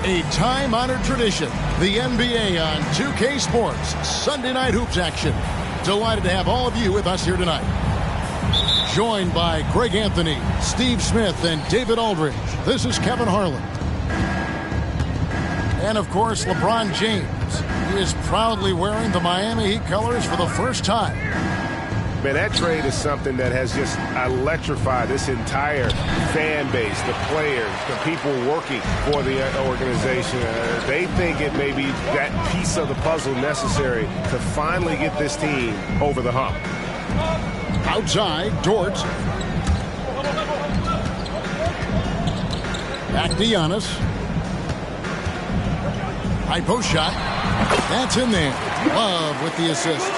A time-honored tradition, the NBA on 2K Sports, Sunday night hoops action. Delighted to have all of you with us here tonight. Joined by Greg Anthony, Steve Smith, and David Aldridge, this is Kevin Harlan. And, of course, LeBron James. He is proudly wearing the Miami Heat colors for the first time. Man, that trade is something that has just electrified this entire fan base, the players, the people working for the organization. They think it may be that piece of the puzzle necessary to finally get this team over the hump. Outside, Dort. Back to Giannis. High post shot. That's in there. Love with the assist.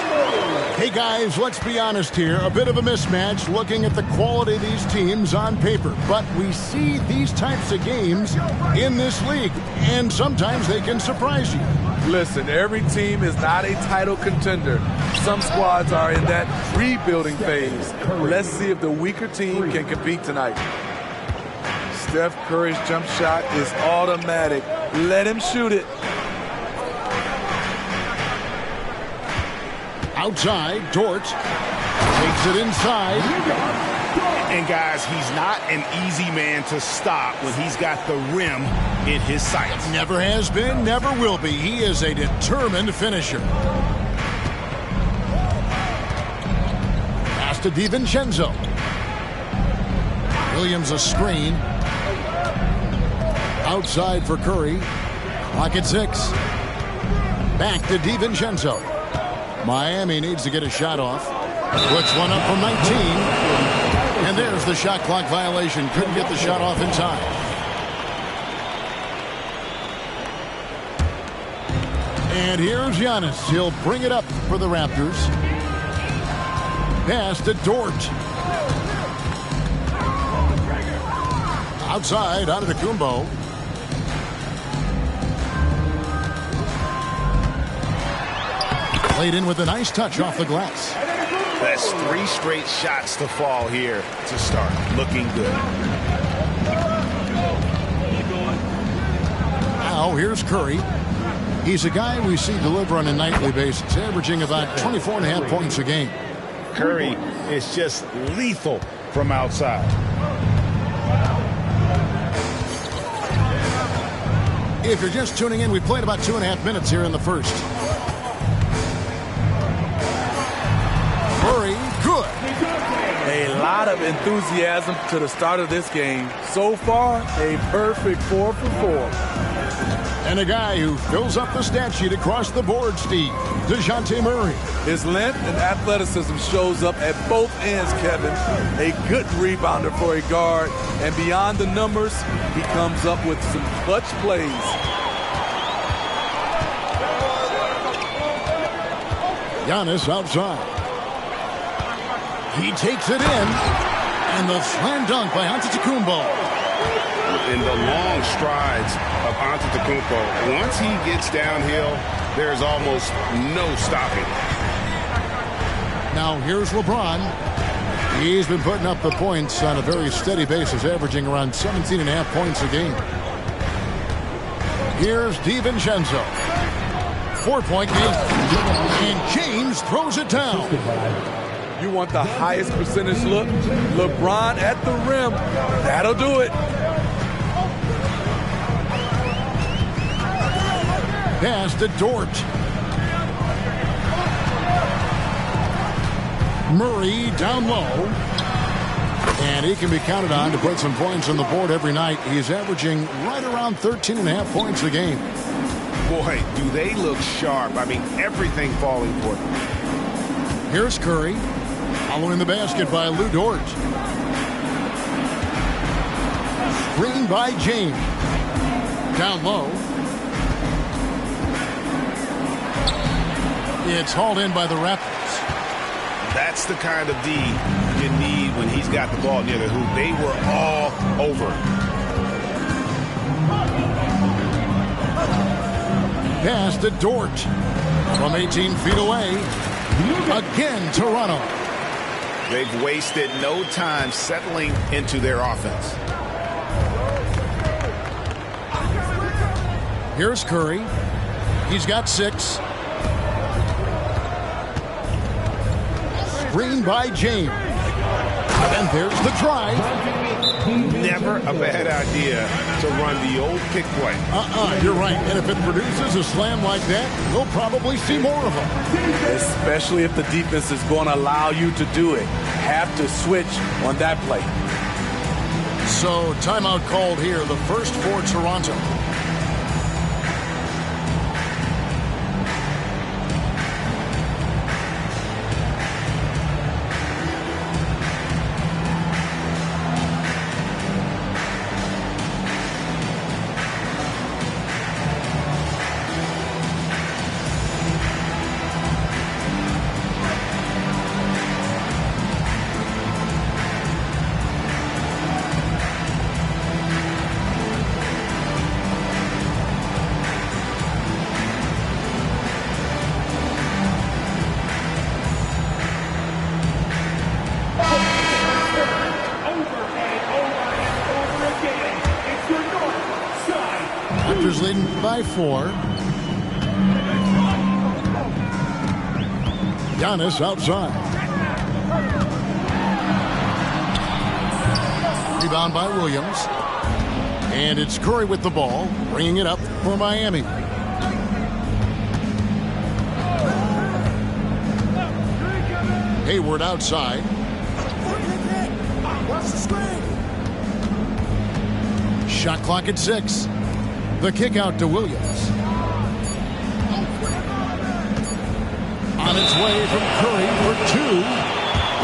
Hey guys, let's be honest here. A bit of a mismatch looking at the quality of these teams on paper. But we see these types of games in this league. And sometimes they can surprise you. Listen, every team is not a title contender. Some squads are in that rebuilding phase. Let's see if the weaker team can compete tonight. Steph Curry's jump shot is automatic. Let him shoot it. Outside, Dort takes it inside. And guys, he's not an easy man to stop when he's got the rim in his sights. Never has been, never will be. He is a determined finisher. Pass to DiVincenzo. Williams a screen. Outside for Curry. Clock at 6. Back to DiVincenzo. Miami needs to get a shot off. Puts one up from 19. And there's the shot clock violation. Couldn't get the shot off in time. And here's Giannis. He'll bring it up for the Raptors. Pass to Dort. Outside, out of the Kumbo. Played in with a nice touch off the glass. That's 3 straight shots to fall here to start. Looking good. Now here's Curry. He's a guy we see deliver on a nightly basis, averaging about 24.5 points a game. Curry is just lethal from outside. If you're just tuning in, we played about 2.5 minutes here in the first. Murray, good. A lot of enthusiasm to the start of this game. So far, a perfect 4 for 4. And a guy who fills up the stat sheet across the board, Steve, DeJounte Murray. His length and athleticism shows up at both ends, Kevin. A good rebounder for a guard. And beyond the numbers, he comes up with some clutch plays. Giannis outside. He takes it in. And the slam dunk by Antetokounmpo. In the long strides of Antetokounmpo, once he gets downhill, there's almost no stopping. Now here's LeBron. He's been putting up the points on a very steady basis, averaging around 17.5 points a game. Here's DiVincenzo. 4-point game. And James throws it down. You want the highest percentage look? LeBron at the rim. That'll do it. Pass to Dort. Murray down low. And he can be counted on to put some points on the board every night. He's averaging right around 13.5 points a game. Boy, do they look sharp. I mean, everything falling for them. Here's Curry. Following the basket by Lou Dort. Screen by James. Down low. It's hauled in by the Raptors. That's the kind of D you need when he's got the ball near the hoop. They were all over. Pass to Dort. From 18 feet away. Again, Toronto. They've wasted no time settling into their offense. Here's Curry. He's got 6. Screen by James. And there's the drive. Never a bad idea to run the old pick play. You're right. And if it produces a slam like that, we'll probably see more of them. Especially if the defense is going to allow you to do it. Have to switch on that play. So timeout called here, the first for Toronto. Raptors leading by 4. Giannis outside. Rebound by Williams. And it's Curry with the ball, bringing it up for Miami. Hayward outside. Shot clock at 6. The kick out to Williams. On its way from Curry for 2.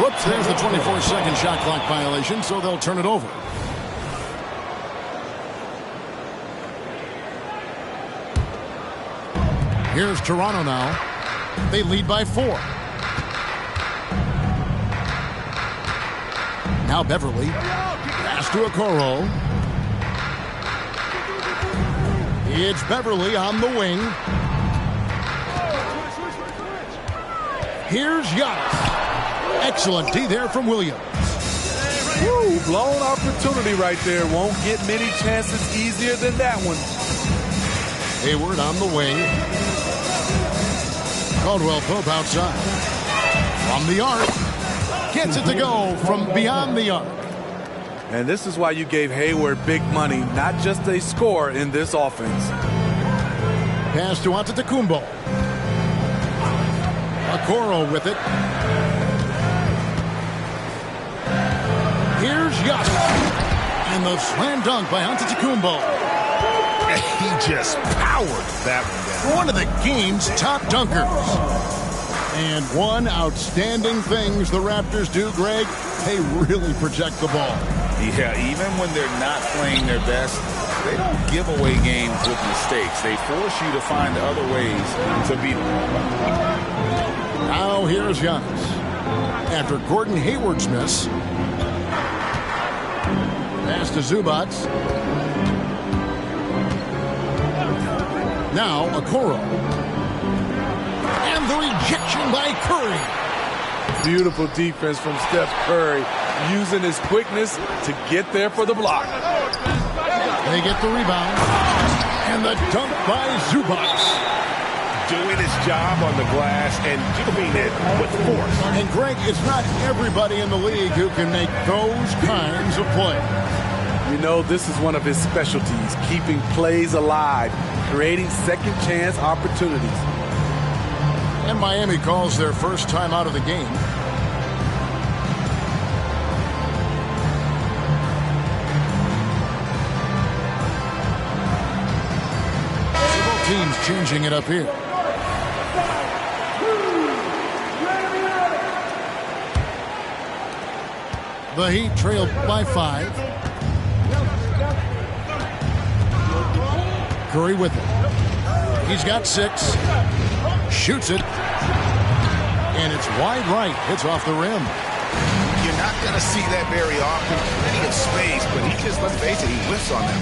Whoops, there's the 24-second shot clock violation, so they'll turn it over. Here's Toronto now. They lead by 4. Now Beverly. Pass to Okoro. It's Beverly on the wing. Here's Giannis. Excellent D there from Williams. Woo, blown opportunity right there. Won't get many chances easier than that one. Hayward on the wing. Caldwell Pope outside. From the arc. Gets it to go from beyond the arc. And this is why you gave Hayward big money, not just a score in this offense. Pass to Antetokounmpo. Okoro with it. Here's Giannis. And the slam dunk by Antetokounmpo. He just powered that one down. One of the game's top dunkers. And one outstanding things the Raptors do, Greg, they really project the ball. Yeah, even when they're not playing their best, they don't give away games with mistakes. They force you to find other ways to beat them. Now here's Giannis. After Gordon Hayward's miss. Pass to Zubac. Now Okoro. And the rejection by Curry. Beautiful defense from Steph Curry, using his quickness to get there for the block. They get the rebound. And the dunk by Zubac. Doing his job on the glass and doing it with force. And Greg, it's not everybody in the league who can make those kinds of plays. You know, this is one of his specialties, keeping plays alive, creating second chance opportunities. And Miami calls their first time out of the game. Both teams changing it up here. The Heat trailed by 5. Curry with it. He's got 6. Shoots it. And it's wide right. Hits off the rim. You're not going to see that very often. Plenty of space, but he just, let's face it, he whiffs on that.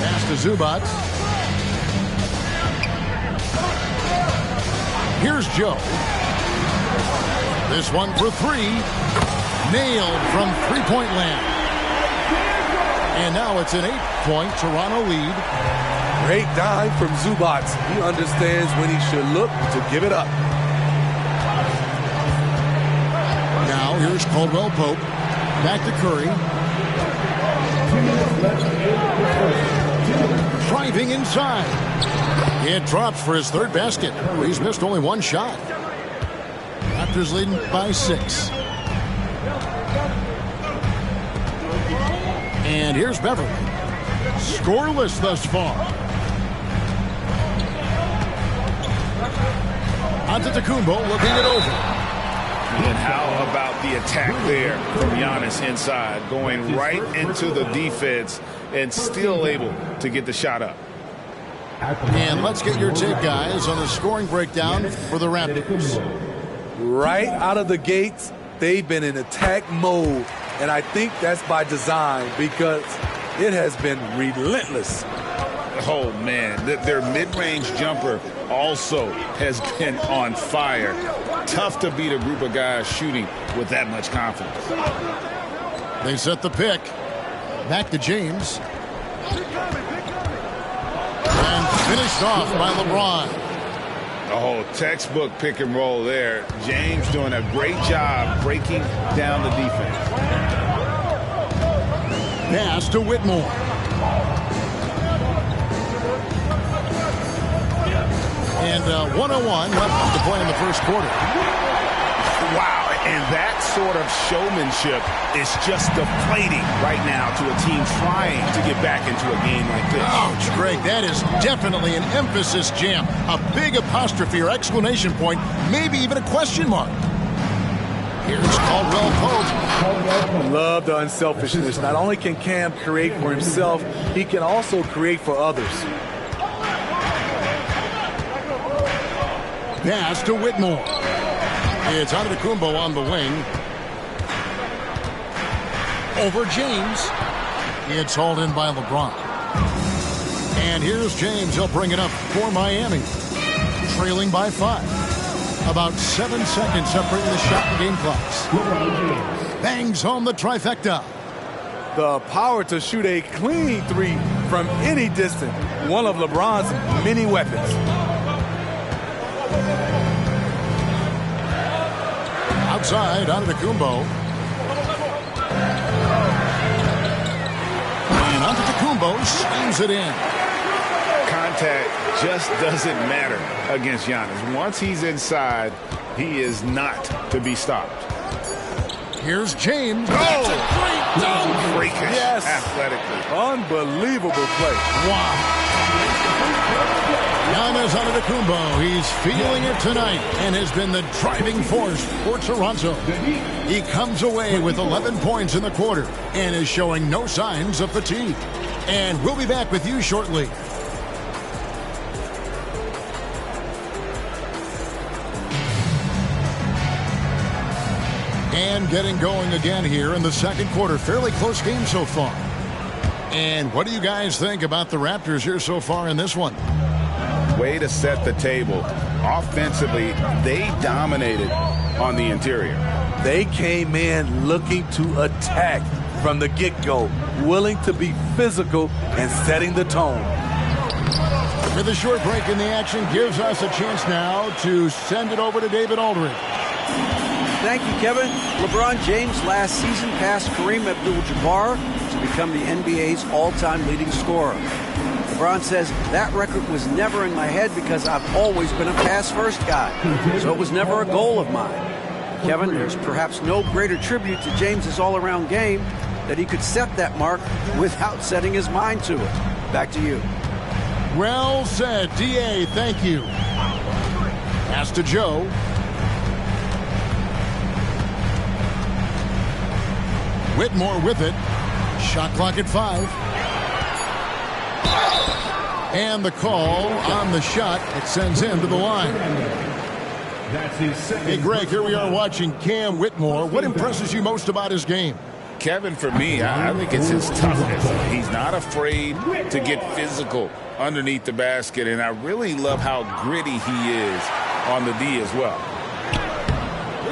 Pass to Zubac. Here's Joe. This one for 3. Nailed from three-point land. And now it's an 8-point Toronto lead. Great dive from Zubac. He understands when he should look to give it up. Now here's Caldwell Pope. Back to Curry. Driving inside. It drops for his 3rd basket. He's missed only 1 shot. Raptors leading by 6. And here's Beverly. Scoreless thus far. Antetokounmpo looking it over. And how about the attack there from Giannis inside, going right into the defense and still able to get the shot up. And let's get your take, guys, on the scoring breakdown for the Raptors. Right out of the gates, they've been in attack mode. And I think that's by design because it has been relentless. Oh, man, their mid-range jumper also has been on fire. Tough to beat a group of guys shooting with that much confidence. They set the pick. Back to James. And finished off by LeBron. Oh, textbook pick and roll there. James doing a great job breaking down the defense. Pass to Whitmore. And 101 left to play in the first quarter. Wow, and that sort of showmanship is just deflating right now to a team trying to get back into a game like this. Ouch, Greg, that is definitely an emphasis jam. A big apostrophe or exclamation point, maybe even a question mark. Here's Caldwell Pope. Love the unselfishness. Not only can Cam create for himself, he can also create for others. Pass to Whitmore. It's Antetokounmpo on the wing. Over James. It's hauled in by LeBron. And here's James. He'll bring it up for Miami. Trailing by 5. About 7 seconds separating the shot and game clocks. Bangs home the trifecta. The power to shoot a clean three from any distance. One of LeBron's many weapons. Outside, Antetokounmpo. And Antetokounmpo slams it in. Contact just doesn't matter against Giannis. Once he's inside, he is not to be stopped. Here's James. That's a great dunk. Freakish, yes. Athletically. Unbelievable play. Wow. Giannis Antetokounmpo, he's feeling it tonight and has been the driving force for Toronto. He comes away with 11 points in the quarter and is showing no signs of fatigue. And we'll be back with you shortly. And getting going again here in the second quarter. Fairly close game so far. And what do you guys think about the Raptors here so far in this one? Way to set the table. Offensively, they dominated on the interior. They came in looking to attack from the get-go, willing to be physical and setting the tone. With a short break in the action gives us a chance now to send it over to David Aldridge. Thank you, Kevin. LeBron James last season passed Kareem Abdul-Jabbar to become the NBA's all-time leading scorer. LeBron says that record was never in my head because I've always been a pass-first guy, so it was never a goal of mine. Kevin, there's perhaps no greater tribute to James's all-around game that he could set that mark without setting his mind to it. Back to you. Well said, D.A. Thank you. Pass to Joe. Whitmore with it. Shot clock at 5. And the call on the shot. It sends him to the line. Hey, Greg, here we are watching Cam Whitmore. What impresses you most about his game? Kevin, for me, I think it's his toughness. He's not afraid to get physical underneath the basket, and I really love how gritty he is on the D as well.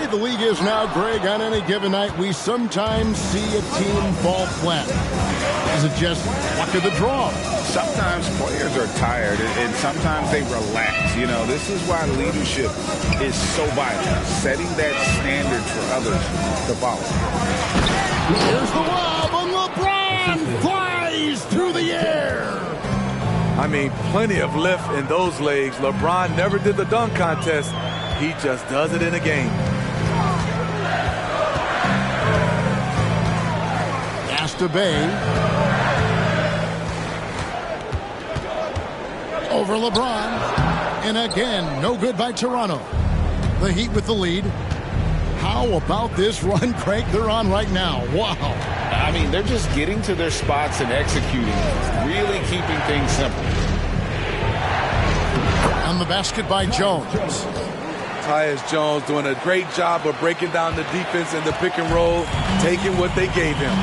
The league is now, Greg, on any given night, we sometimes see a team fall flat. Is it just luck of the draw? Sometimes players are tired, and sometimes they relax. You know, this is why leadership is so vital, setting that standard for others to follow. Here's the lob, and LeBron flies through the air. I mean, plenty of lift in those legs. LeBron never did the dunk contest. He just does it in a game. To Bay. Over LeBron. And again, no good by Toronto. The Heat with the lead. How about this run, Craig, they're on right now? Wow. I mean, they're just getting to their spots and executing, really keeping things simple. On the basket by Jones. Tyus Jones doing a great job of breaking down the defense in the pick and roll, taking what they gave him.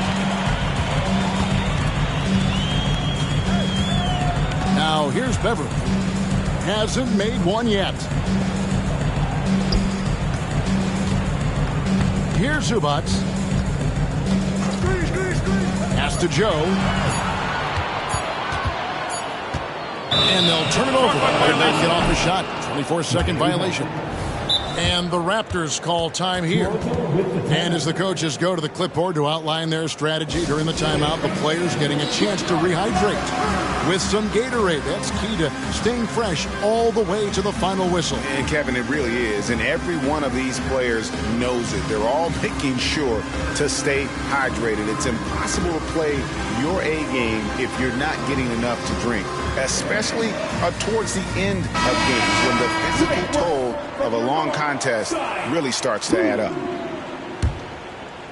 Now here's Beverly. Hasn't made one yet. Here's Zubac. Pass to Joe. And they'll turn it over. They're not get off the shot. 24-second violation. And the Raptors call time here. And as the coaches go to the clipboard to outline their strategy during the timeout, the players getting a chance to rehydrate with some Gatorade. That's key to staying fresh all the way to the final whistle. And Kevin, it really is. And every one of these players knows it. They're all making sure to stay hydrated. It's impossible to play your A game if you're not getting enough to drink, especially towards the end of games when the physical toll of a long contest really starts to add up.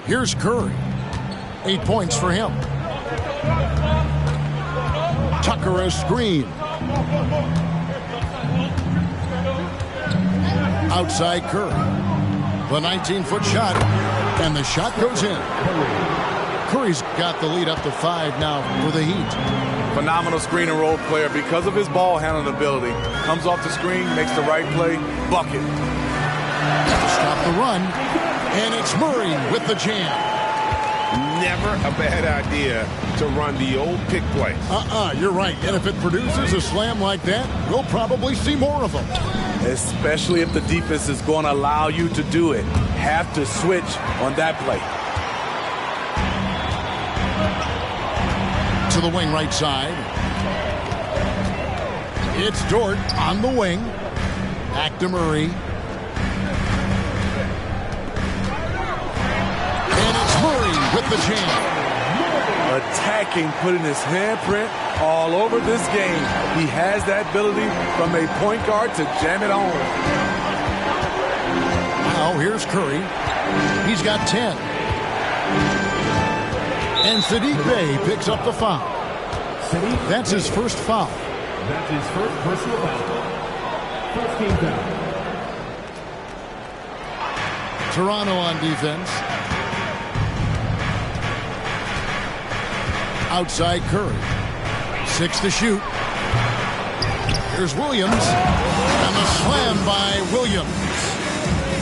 Here's Curry. 8 points for him. Tucker a screen. Outside Curry. The 19-foot shot, and the shot goes in. Curry's got the lead up to 5 now for the Heat. Phenomenal screen and roll player because of his ball handling ability. Comes off the screen, makes the right play, bucket. Stop the run, and it's Murray with the jam. Never a bad idea to run the old pick play. You're right. And if it produces a slam like that, we'll probably see more of them. Especially if the defense is going to allow you to do it. Have to switch on that play. To the wing right side. It's Dort on the wing. Back to Murray. And it's Murray with the jam. Attacking, putting his handprint all over this game. He has that ability from a point guard to jam it home. Now here's Curry. He's got 10. And Sadiq Bey picks up the foul. That's his first foul. That's his first personal foul. First team foul. Toronto on defense. Outside Curry. 6 to shoot. Here's Williams. And the slam by Williams.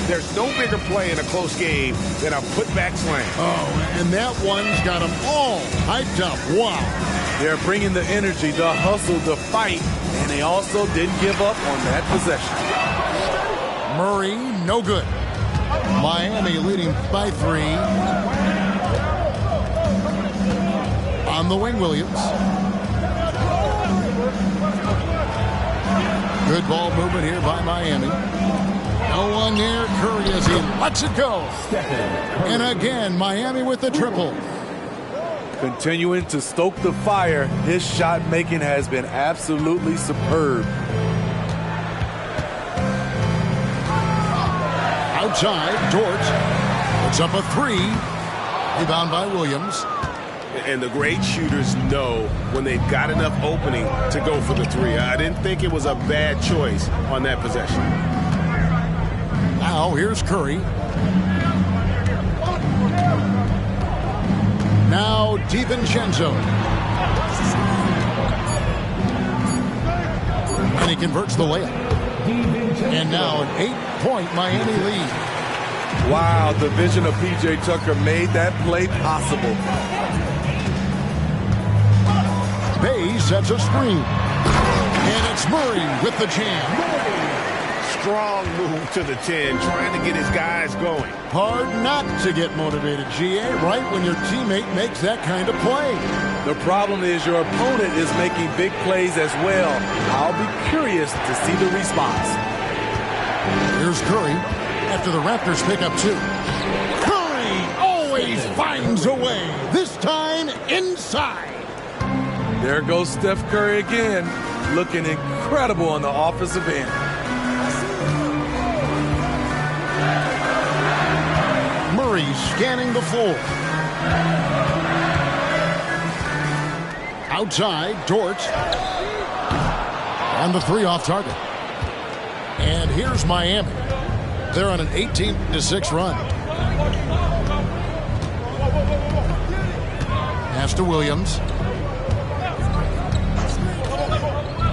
There's no bigger play in a close game than a putback slam. Oh, and that one's got them all hyped up. Wow. They're bringing the energy, the hustle, the fight, and they also didn't give up on that possession. Murray, no good. Miami leading by 3. On the wing, Williams. Good ball movement here by Miami. No one near Curry as he lets it go. And again, Miami with the triple. Continuing to stoke the fire, his shot making has been absolutely superb. Outside, Dort puts up a 3. Rebound by Williams. And the great shooters know when they've got enough opening to go for the 3. I didn't think it was a bad choice on that possession. Now here's Curry. Now DiVincenzo. And he converts the layup. And now an 8-point Miami lead. Wow, the vision of P.J. Tucker made that play possible. Bey sets a screen. And it's Murray with the jam. Strong move to the 10, trying to get his guys going. Hard not to get motivated, GA, right when your teammate makes that kind of play. The problem is your opponent is making big plays as well. I'll be curious to see the response. Here's Curry after the Raptors pick up 2. Curry always finds a way, this time inside. There goes Steph Curry again, looking incredible on the offensive end. Murray scanning the floor. Outside, Dort. On the 3 off target. And here's Miami. They're on an 18-6 run. Pass to Williams.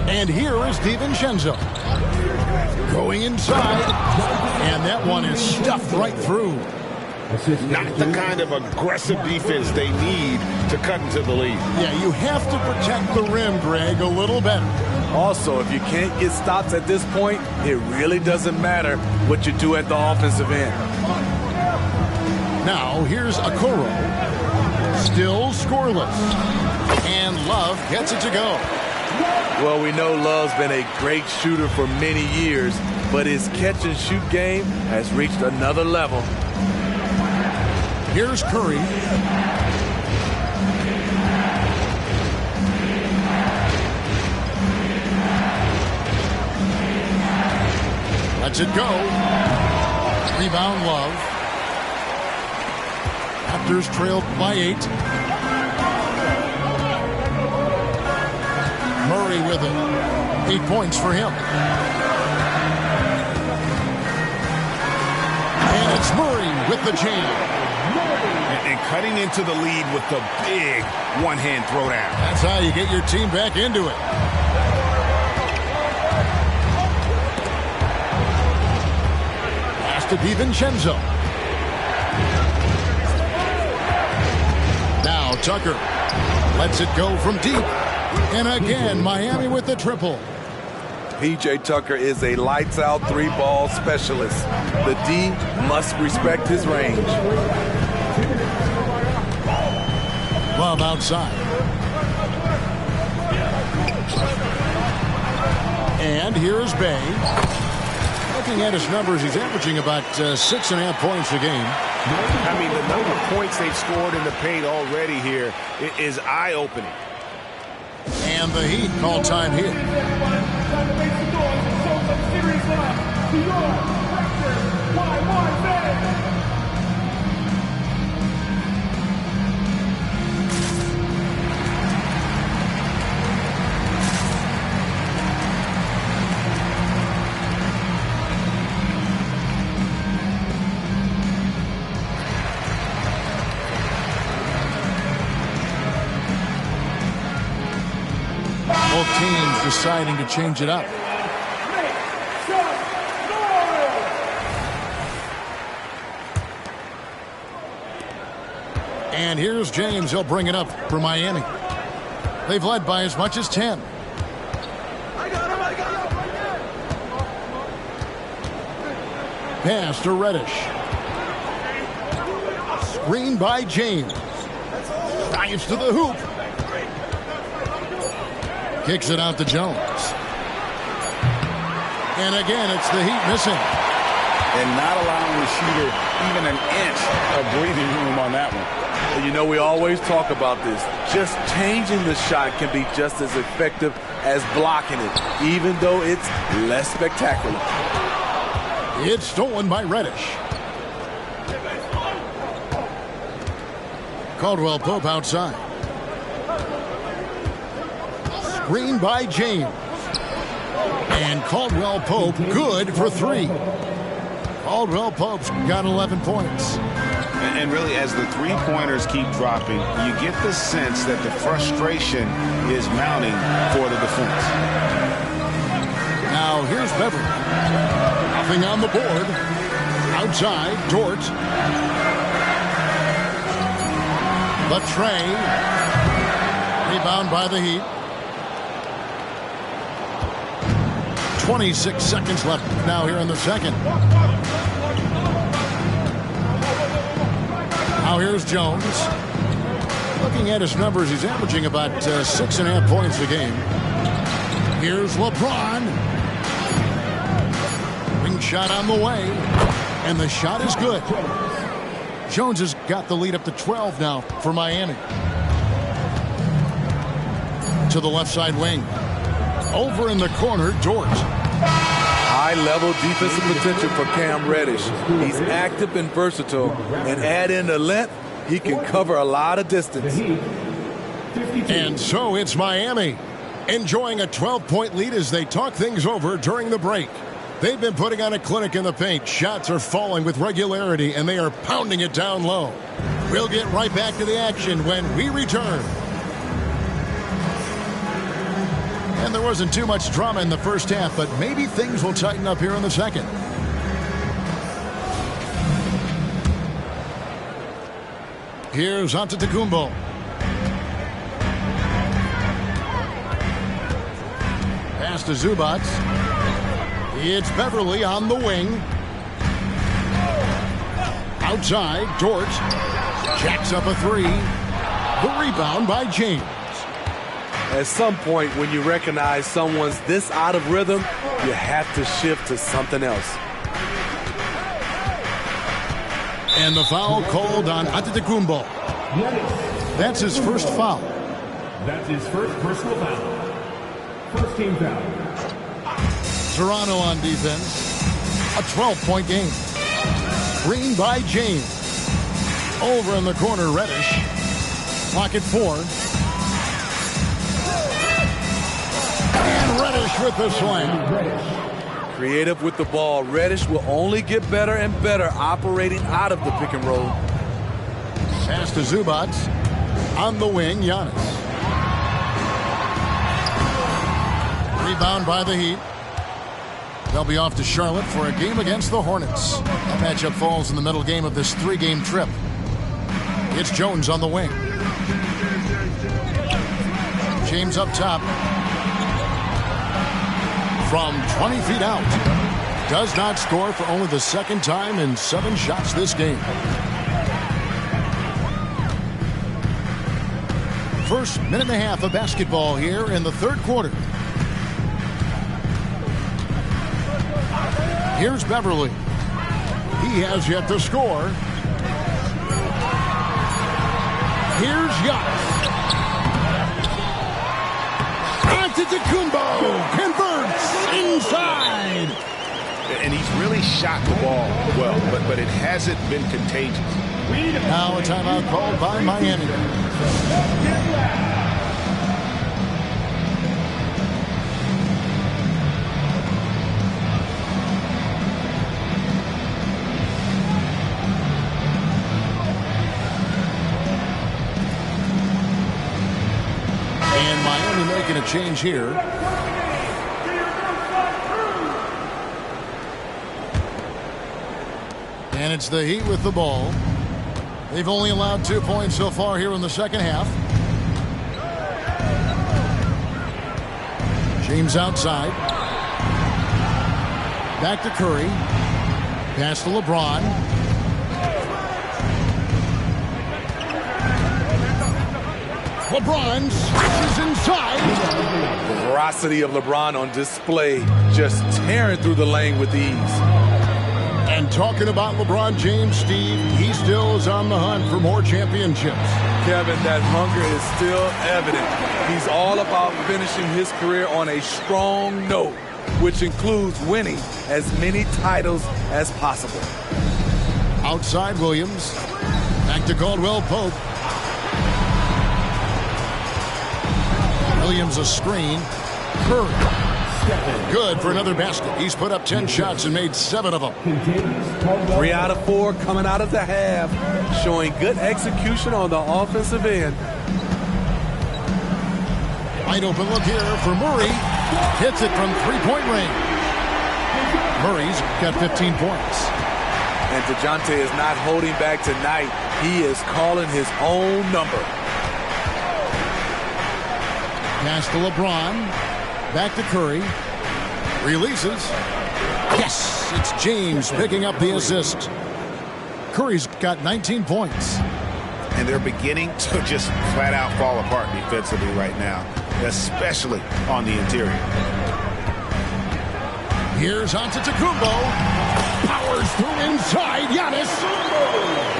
And here is DiVincenzo. Going inside. And that one is stuffed right through. Not the kind of aggressive defense they need to cut into the lead. Yeah, you have to protect the rim, Greg, a little better. Also, if you can't get stops at this point, it really doesn't matter what you do at the offensive end. Now, here's Okoro. Still scoreless. And Love gets it to go. Well, we know Love's been a great shooter for many years, but his catch-and-shoot game has reached another level. Here's Curry. Lets it go. Rebound, Love. Raptors trailed by 8. Murray with it. 8 points for him. It's Murray with the jam. And cutting into the lead with the big one-hand throwdown. That's how you get your team back into it. Pass to DiVincenzo. Now Tucker lets it go from deep. And again, Miami with the triple. P.J. Tucker is a lights-out three-ball specialist. The D must respect his range. Love outside. And here's Bay. Looking at his numbers, he's averaging about 6.5 points a game. I mean, the number of points they've scored in the paint already here is eye-opening. And the Heat call time here. Both teams deciding to change it up. And here's James. He'll bring it up for Miami. They've led by as much as 10. Pass to Reddish. Screen by James. Dives to the hoop. Kicks it out to Jones. And again, it's the Heat missing. And not allowing the shooter even an inch of breathing room on that one. You know, we always talk about this. Just changing the shot can be just as effective as blocking it, even though it's less spectacular. It's stolen by Reddish. Caldwell Pope outside. Screen by James. And Caldwell Pope good for 3. Caldwell Pope's got 11 points. And really, as the three-pointers keep dropping, you get the sense that the frustration is mounting for the defense. Now here's Beverly. Nothing on the board. Outside, Dort. The tray. Rebound by the Heat. 26 seconds left now here in the second. Now here's Jones. Looking at his numbers, he's averaging about 6.5 points a game. Here's LeBron. Wing shot on the way. And the shot is good. Jones has got the lead up to 12 now for Miami. To the left side wing. Over in the corner, Dort. High-level defensive potential for Cam Reddish. He's active and versatile, and add in the length, he can cover a lot of distance. And so it's Miami, enjoying a 12-point lead as they talk things over during the break. They've been putting on a clinic in the paint. Shots are falling with regularity, and they are pounding it down low. We'll get right back to the action when we return. And there wasn't too much drama in the first half, but maybe things will tighten up here in the second. Here's Antetokounmpo. Pass to Zubac. It's Beverly on the wing. Outside, Dort. Jacks up a 3. The rebound by James. At some point, when you recognize someone's this out of rhythm, you have to shift to something else. And the foul called on Antetokounmpo. That's his first foul. That's his first personal foul. First team foul. Toronto on defense. A 12-point game. Screen by James. Over in the corner, Reddish. Pocket 4. And Reddish with the slam. Creative with the ball. Reddish will only get better and better operating out of the pick and roll. Pass to Zubac. On the wing, Giannis. Rebound by the Heat. They'll be off to Charlotte for a game against the Hornets. That matchup falls in the middle game of this 3-game trip. It's Jones on the wing. James up top. From 20 feet out. Does not score for only the second time in 7 shots this game. First minute and a half of basketball here in the third quarter. Here's Beverly. He has yet to score. Here's Giannis. Antetokounmpo converts inside. And he's really shot the ball well, but it hasn't been contagious. Now a timeout called by Miami. And Miami making a change here. And it's the Heat with the ball. They've only allowed 2 points so far here in the second half. James outside. Back to Curry. Pass to LeBron. LeBron switches inside. The ferocity of LeBron on display, just tearing through the lane with ease. And talking about LeBron James, Steve, he still is on the hunt for more championships. Kevin, that hunger is still evident. He's all about finishing his career on a strong note, which includes winning as many titles as possible. Outside Williams. Back to Caldwell Pope. Williams a screen. Curry. Good for another basket. He's put up 10 shots and made 7 of them. 3 out of 4 coming out of the half, showing good execution on the offensive end. Wide open look here for Murray. Hits it from 3-point range. Murray's got 15 points. And DeJounte is not holding back tonight. He is calling his own number. Pass to LeBron. Back to Curry. Releases. Yes, it's James picking up the assist. Curry's got 19 points. And they're beginning to just flat out fall apart defensively right now, especially on the interior. Here's Antetokounmpo. Powers through inside. Giannis.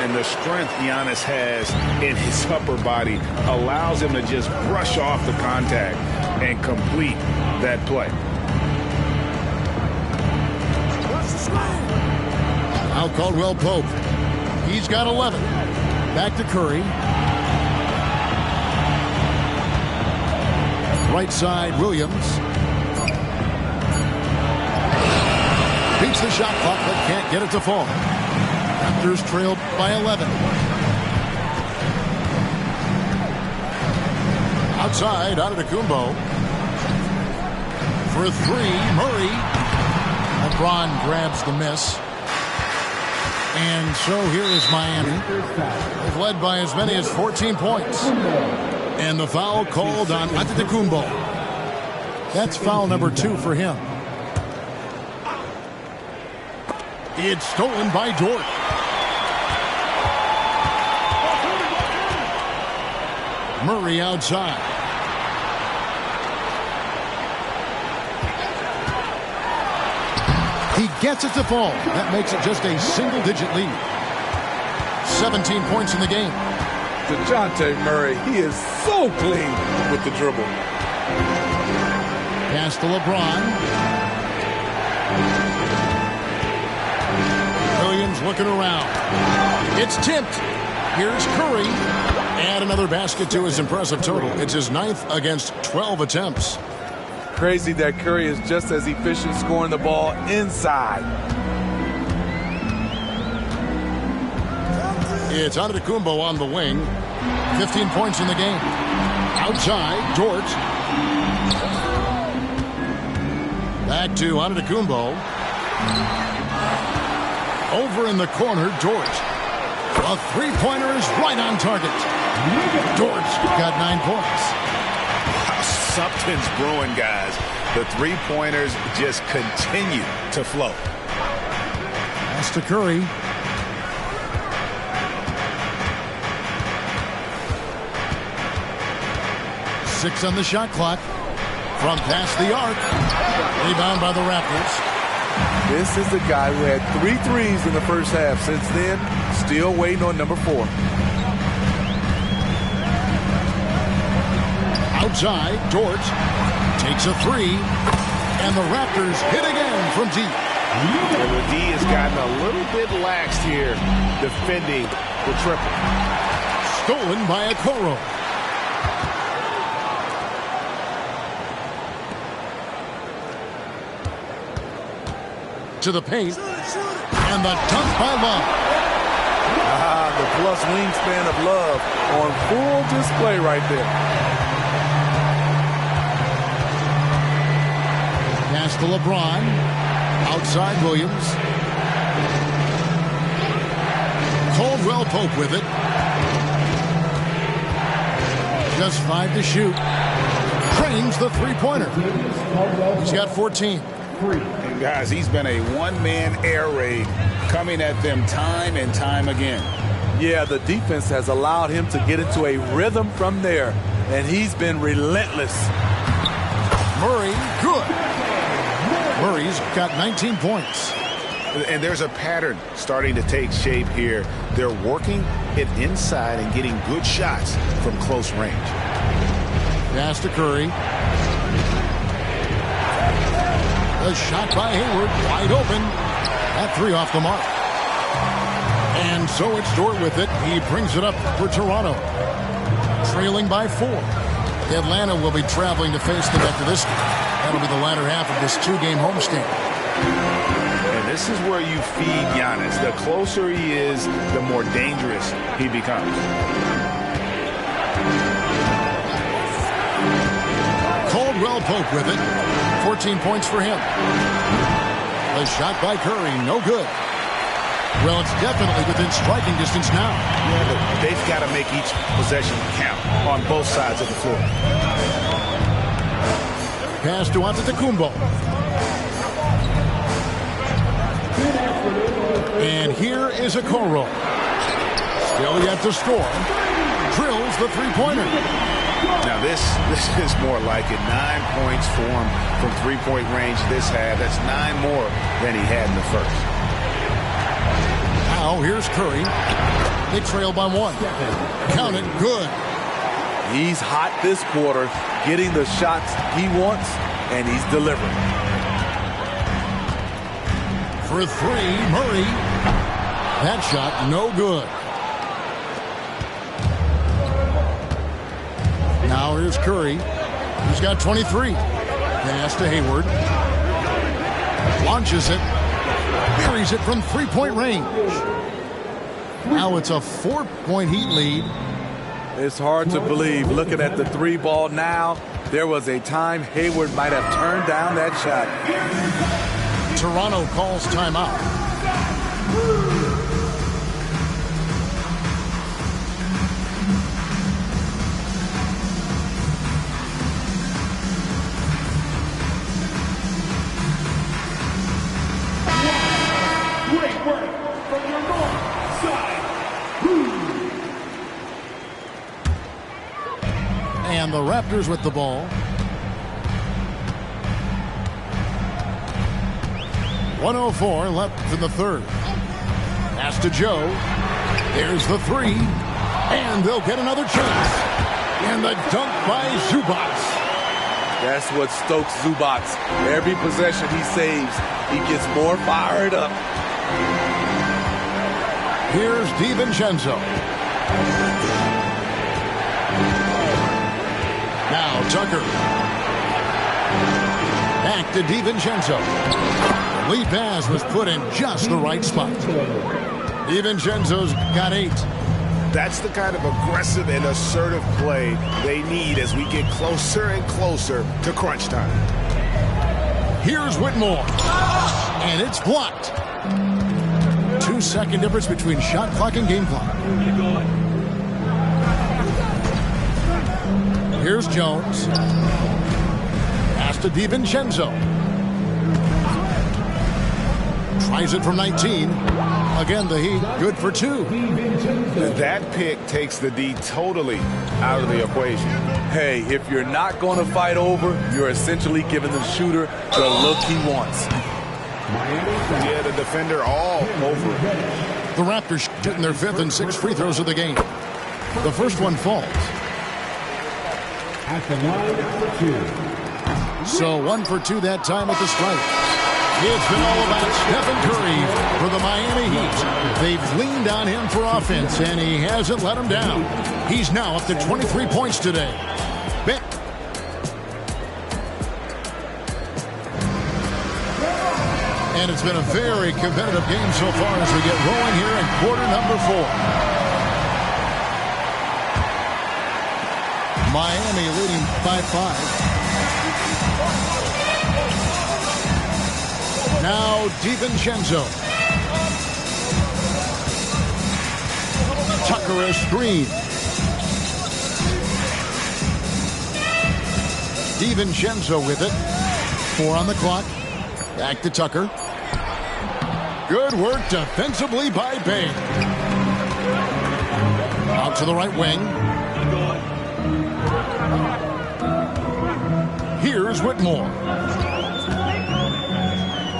And the strength Giannis has in his upper body allows him to just brush off the contact and complete that play. Now Caldwell Pope. He's got 11. Back to Curry. Right side, Williams. Beats the shot clock, but can't get it to fall. Raptors trailed by 11. Outside, Antetokounmpo. For 3, Murray. LeBron grabs the miss. And so here is Miami. They've led by as many as 14 points. And the foul called on Antetokounmpo. That's foul number 2 for him. It's stolen by Dort. Murray outside. He gets it to fall. That makes it just a single-digit lead. 17 points in the game. DeJounte Murray, he is so clean with the dribble. Pass to LeBron. Williams looking around. It's tipped. Here's Curry. And another basket to his impressive total. It's his 9th against 12 attempts. Crazy that Curry is just as efficient scoring the ball inside. It's Antetokounmpo on the wing. 15 points in the game. Outside, George. Back to Antetokounmpo. Over in the corner, George. A three-pointer is right on target. George got 9 points. Something's brewing, guys. The three-pointers just continue to flow. Pass to Curry. Six on the shot clock. From past the arc. Rebound by the Raptors. This is the guy who had 3 threes in the first half. Since then, still waiting on number 4. Outside, George takes a 3. And the Raptors hit again from deep. And the D has gotten a little bit laxed here defending the triple. Stolen by Okoro. To the paint, and the dunk by Love. The plus wingspan of Love on full display right there. Pass to LeBron. Outside Williams. Caldwell Pope with it. Just 5 to shoot. Cranes the three-pointer. He's got 14. And guys, he's been a one-man air raid coming at them time and time again. Yeah, the defense has allowed him to get into a rhythm from there, and he's been relentless. Murray, good. Murray's got 19 points. And there's a pattern starting to take shape here. They're working it inside and getting good shots from close range. Pass to Curry. A shot by Hayward, wide open. That 3 off the mark. And so it's Dort with it. He brings it up for Toronto. Trailing by 4. Atlanta will be traveling to face them after this. That'll be the latter half of this 2-game homestand. And this is where you feed Giannis. The closer he is, the more dangerous he becomes. Caldwell Pope with it. 14 points for him. A shot by Curry, no good. Well, it's definitely within striking distance now. Yeah, but they've got to make each possession count on both sides of the floor. Pass to Antetokounmpo. And here is Okoro. Still yet to score. Drills the three-pointer. Now this is more like it. 9 points for him from three-point range this half. That's 9 more than he had in the first. Now here's Curry. They trail by 1. Count it, good. He's hot this quarter, getting the shots he wants, and he's delivering. For 3, Murray. That shot, no good. Now here's Curry. He's got 23. Pass to Hayward. Launches it. Buries it from three-point range. Now it's a 4-point Heat lead. It's hard to believe. Looking at the 3 ball now, there was a time Hayward might have turned down that shot. Toronto calls timeout. Great work from your north side. And the Raptors with the ball. 1:04 left in the third. Pass to Joe. There's the 3. And they'll get another chance. And the dunk by Zubac. That's what stokes Zubac. Every possession he saves, he gets more fired up. Here's DiVincenzo. Now Tucker. Back to DiVincenzo. The lead pass was put in just the right spot. DiVincenzo's got 8. That's the kind of aggressive and assertive play they need as we get closer and closer to crunch time. Here's Whitmore. And it's blocked. 2-second difference between shot clock and game clock. Here's Jones. Pass to DiVincenzo. Tries it from 19. Again, the Heat good for 2. That pick takes the D totally out of the equation. Hey, if you're not going to fight over, you're essentially giving the shooter the look he wants. Yeah, the defender all over it. The Raptors shooting their 5th and 6th free throws of the game. The first one falls. At the line for 2. So 1 for 2 that time at the stripe. It's been all about Stephen Curry for the Miami Heat. They've leaned on him for offense, and he hasn't let them down. He's now up to 23 points today. And it's been a very competitive game so far as we get rolling here in quarter number 4. Miami leading by 5. Now DiVincenzo. Tucker a screen. DiVincenzo with it. 4 on the clock. Back to Tucker. Good work defensively by Bay. Out to the right wing. Here's Whitmore.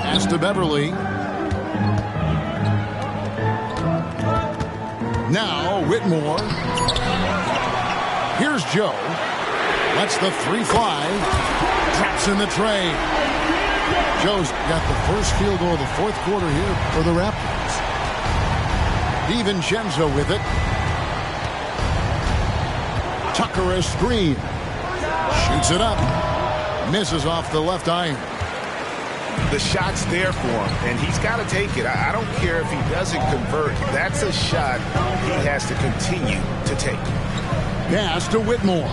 Pass to Beverly. Now Whitmore. Here's Joe. Lets the 3 fly. Traps in the tray. Joe's got the first field goal of the 4th quarter here for the Raptors. DiVincenzo with it. Tucker a screen. Shoots it up. Misses off the left iron. The shot's there for him, and he's got to take it. I don't care if he doesn't convert. That's a shot he has to continue to take. Pass to Whitmore.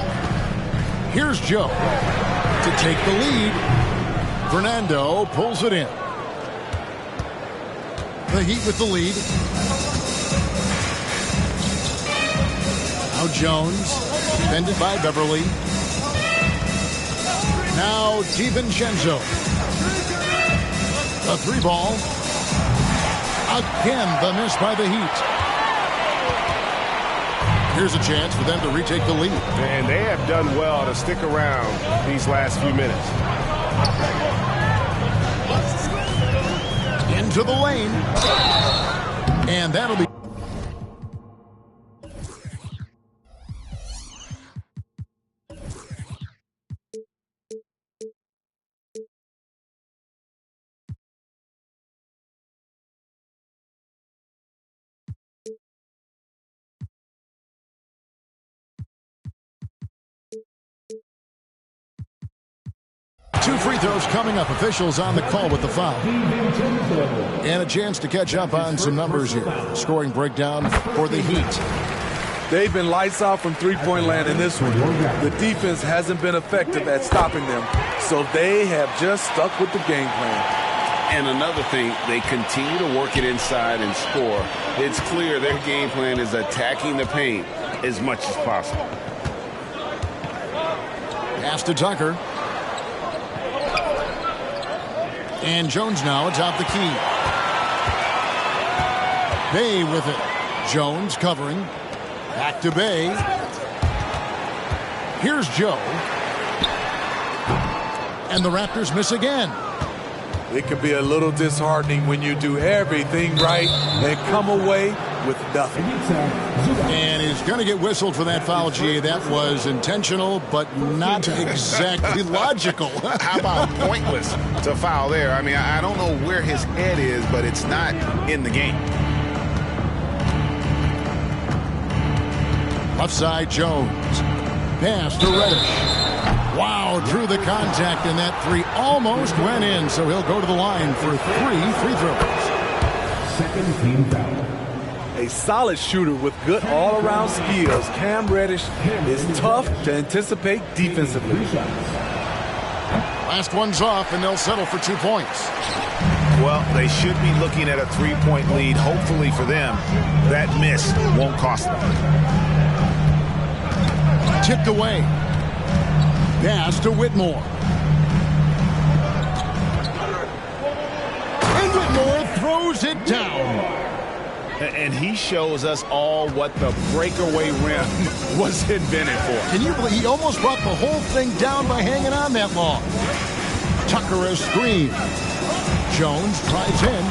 Here's Joe to take the lead. Fernando pulls it in. The Heat with the lead. Now Jones, defended by Beverly. Now DiVincenzo. A 3 ball. Again, the miss by the Heat. Here's a chance for them to retake the lead. And they have done well to stick around these last few minutes. Into the lane. And that'll be... Two free throws coming up. Officials on the call with the foul. And a chance to catch up on some numbers here. Scoring breakdown for the Heat. They've been lights out from three-point land in this one. The defense hasn't been effective at stopping them, so they have just stuck with the game plan. And another thing, they continue to work it inside and score. It's clear their game plan is attacking the paint as much as possible. Pass to Tucker. And Jones now atop the key. Bay with it. Jones covering. Back to Bay. Here's Joe. And the Raptors miss again. It can be a little disheartening when you do everything right and come away with nothing. And he's going to get whistled for that foul, G. That was intentional, but not exactly logical. How about pointless to foul there? I mean, I don't know where his head is, but it's not in the game. Left side, Jones. Pass to Reddish. Wow, drew the contact, and that three almost went in, so he'll go to the line for 3 free throws. Second team foul. A solid shooter with good all-around skills. Cam Reddish is tough to anticipate defensively. Last one's off, and they'll settle for 2 points. Well, they should be looking at a 3-point lead. Hopefully for them, that miss won't cost them. Tipped away. Pass to Whitmore. And Whitmore throws it down. And he shows us all what the breakaway rim was invented for. Can you believe he almost brought the whole thing down by hanging on that long? Tucker a screen. Jones tries in,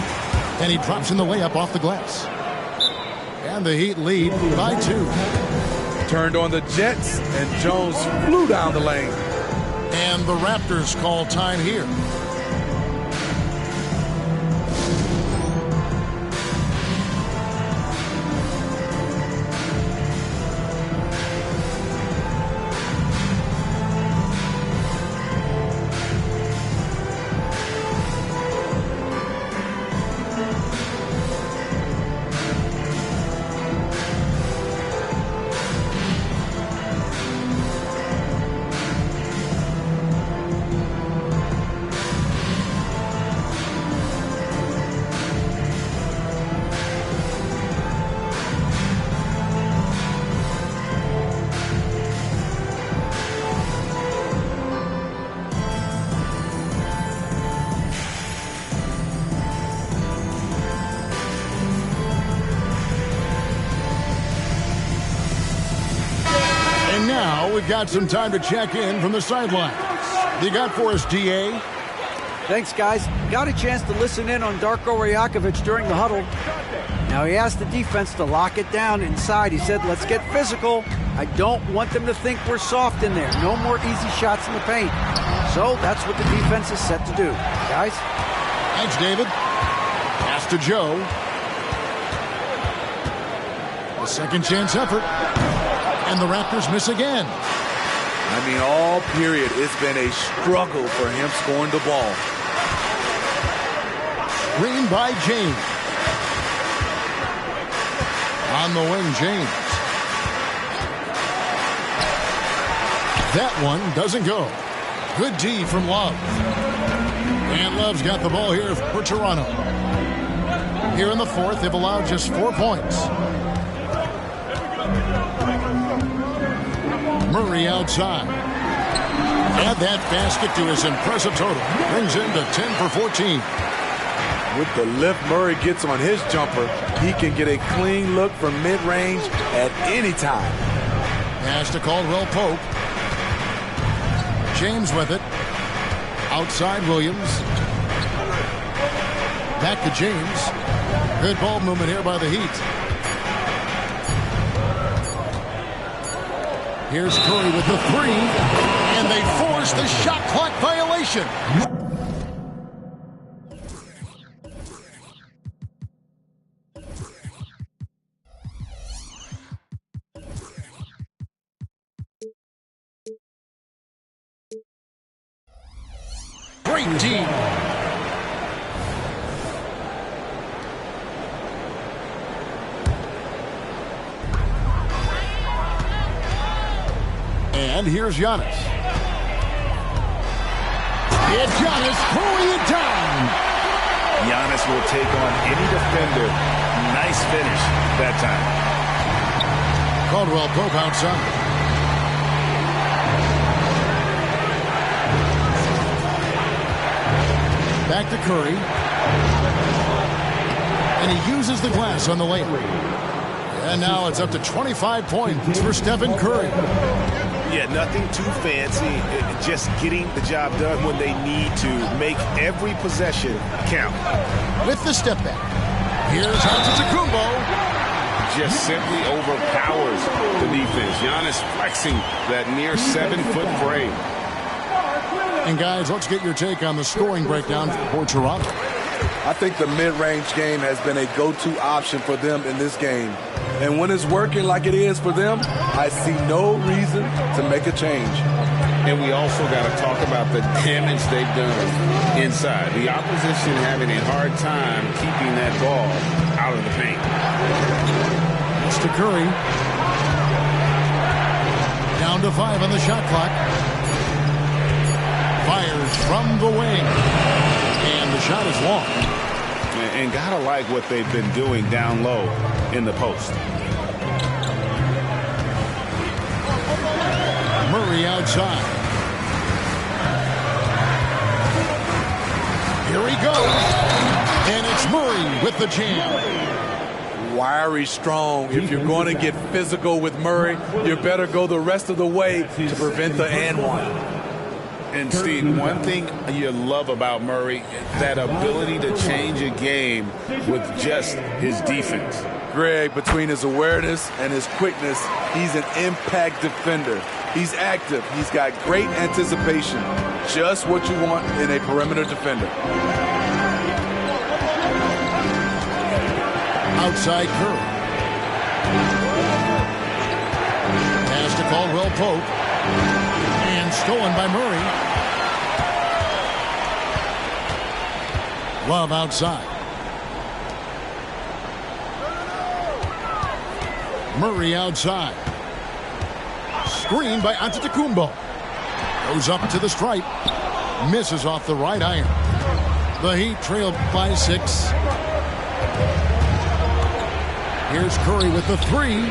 and he drops in the layup off the glass. And the Heat lead by 2. Turned on the Jets, and Jones flew down the lane. And the Raptors call time here. We've got some time to check in from the sidelines. You got for us, DA? Thanks, guys. Got a chance to listen in on Darko Rajakovic during the huddle. Now, he asked the defense to lock it down inside. He said, let's get physical. I don't want them to think we're soft in there. No more easy shots in the paint. So that's what the defense is set to do. Guys? Thanks, David. Pass to Joe. A second chance effort. And the Raptors miss again. I mean, all period, it's been a struggle for him scoring the ball. Green by James. On the wing, James. That one doesn't go. Good D from Love. And Love's got the ball here for Toronto. Here in the fourth, they've allowed just 4 points. Murray outside. Add that basket to his impressive total. Brings him to 10 for 14. With the lift Murray gets on his jumper, he can get a clean look from mid-range at any time. Pass to Caldwell Pope. James with it. Outside Williams. Back to James. Good ball movement here by the Heat. Here's Curry with the three, and they force the shot clock violation. Great team. And here's Giannis. It's Giannis pulling it down. Giannis will take on any defender. Nice finish that time. Caldwell Pope outside. Back to Curry. And he uses the glass on the layup. And now it's up to 25 points for Stephen Curry. Yeah, nothing too fancy. Just getting the job done when they need to. Make every possession count. With the step back. Here's Antetokounmpo. Just simply overpowers the defense. Giannis flexing that near 7-foot frame. And guys, let's get your take on the scoring breakdown for Toronto. I think the mid-range game has been a go-to option for them in this game. And when it's working like it is for them, I see no reason to make a change. And we also got to talk about the damage they've done inside. The opposition having a hard time keeping that ball out of the paint. It's to Curry. Down to 5 on the shot clock. Fires from the wing. And the shot is long. And gotta like what they've been doing down low in the post. Murray outside. Here he goes. And it's Murray with the jam. Wiry strong. If you're going to get physical with Murray, you better go the rest of the way to prevent the and one. And Steve, one thing you love about Murray, that ability to change a game with just his defense. Greg, between his awareness and his quickness, he's an impact defender. He's active. He's got great anticipation. Just what you want in a perimeter defender. Outside Curry. Pass to Caldwell Pope. And stolen by Murray. Love outside. Murray outside. Screen by Antetokounmpo. Goes up to the stripe. Misses off the right iron. The Heat trail by 6. Here's Curry with the 3.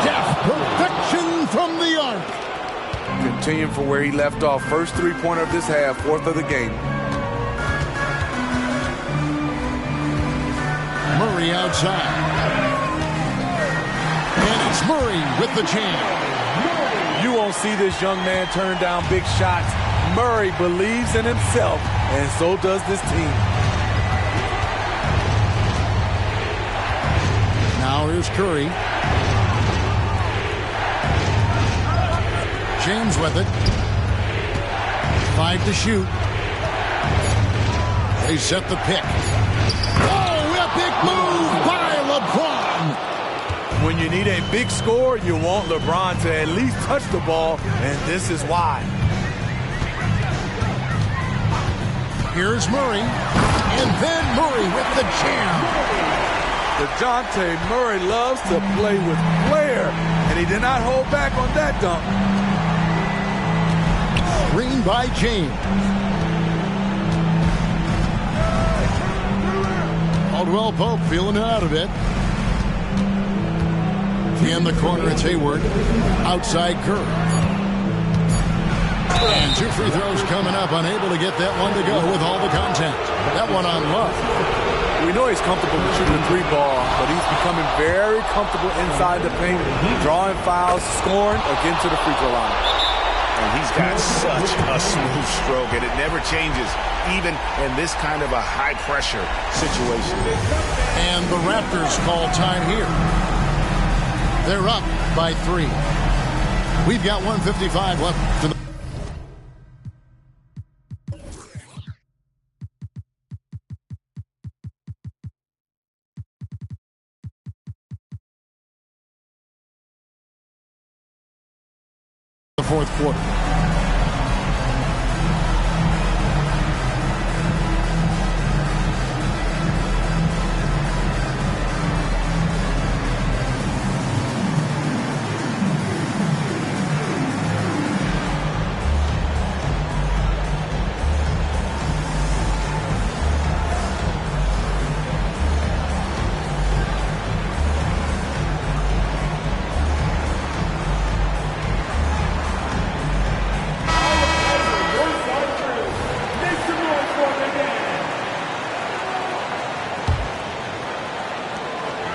Steph, perfection from the arc. Continuing from where he left off. First three-pointer of this half, 4th of the game. Murray outside. And it's Murray with the jam. You won't see this young man turn down big shots. Murray believes in himself, and so does this team. Now here's Curry. James with it. 5 to shoot. They set the pick. Oh, a big move by LeBron. When you need a big score, you want LeBron to at least touch the ball, and this is why. Here's Murray. And then Murray with the jam. DeJounte Murray loves to play with flair, and he did not hold back on that dunk. Screen by James. Caldwell Pope feeling it out a bit. In the corner, it's Hayward. Outside Curry. And 2 free throws coming up. Unable to get that one to go with all the contact. That one on Love. We know he's comfortable with shooting the 3 ball, but he's becoming very comfortable inside the paint, drawing fouls, scoring, or getting to the free throw line. And he's got such a smooth stroke, and it never changes, even in this kind of a high-pressure situation. And the Raptors call time here. They're up by 3. We've got 1:55 left to the fourth quarter.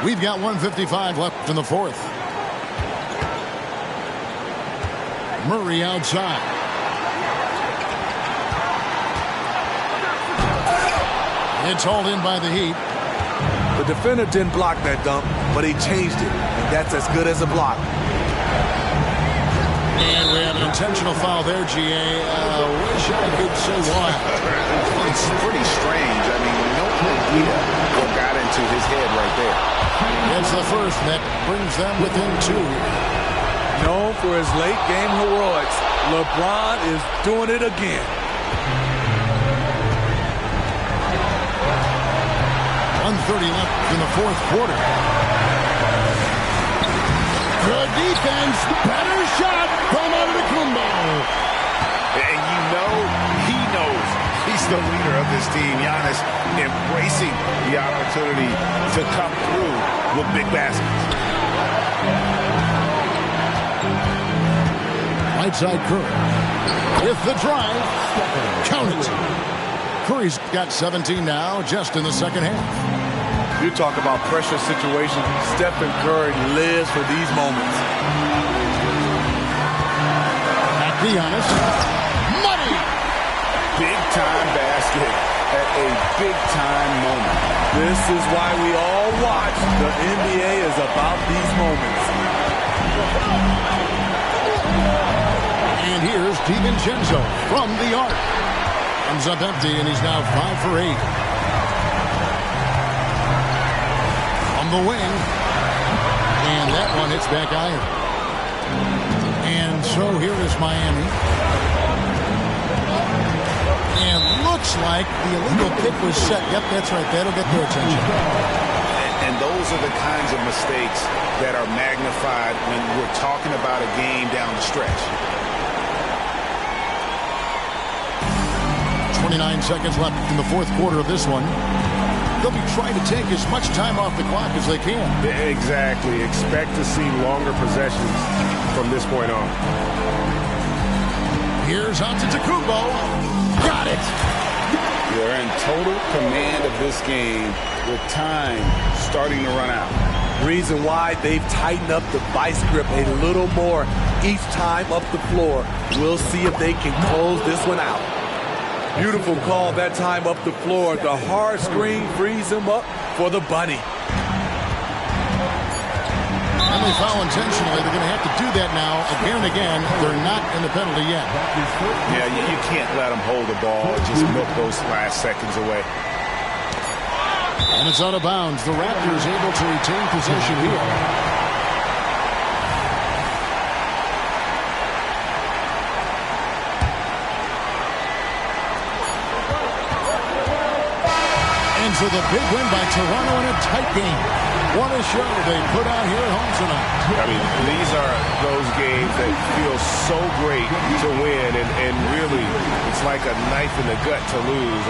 We've got 1:55 left in the 4th. Murray outside. It's hauled in by the Heat. The defender didn't block that dunk, but he changed it, and that's as good as a block. And we have an intentional foul there, GA. Wish I could say why. It's pretty strange. I mean, no idea what got into his head right there. It's the first that brings them within 2. Known for his late game heroics, LeBron is doing it again. 1:30 left in the fourth quarter. Good defense. Better shot from Antetokounmpo. And you know he knows he's the leader of this team. Giannis embracing the opportunity to come through with big baskets. Right side Curry. With the drive. Count it. Curry's got 17 now just in the second half. You talk about pressure situations. Stephen Curry lives for these moments. Back to Giannis. Money! Big-time basket at a big-time moment. This is why we all watch. The NBA is about these moments. And here's DiVincenzo from the arc. Comes up empty, and he's now 5 for 8. On the wing. And that one hits back iron. And so here is Miami. And looks like the illegal kick was set. Yep, that's right. That'll get their attention. And those are the kinds of mistakes that are magnified when we're talking about a game down the stretch. 29 seconds left in the fourth quarter of this one. They'll be trying to take as much time off the clock as they can. Exactly. Expect to see longer possessions from this point on. Here's Antetokounmpo. Got it. They're in total command of this game with time starting to run out. Reason why they've tightened up the vice grip a little more each time up the floor. We'll see if they can close this one out. Beautiful call that time up the floor. The hard screen frees him up for the bunny. And they foul intentionally. They're going to have to do that now again and again. They're not in the penalty yet. Yeah, you can't let them hold the ball and just milk those last seconds away. And it's out of bounds. The Raptors able to retain possession here. And so the big win by Toronto in a tight game. What a show they put out here at home tonight. I mean, these are those games that feel so great to win, and really, it's like a knife in the gut to lose.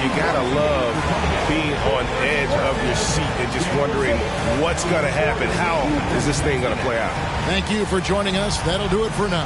You gotta love being on edge of your seat and just wondering what's gonna happen. How is this thing gonna play out? Thank you for joining us. That'll do it for now.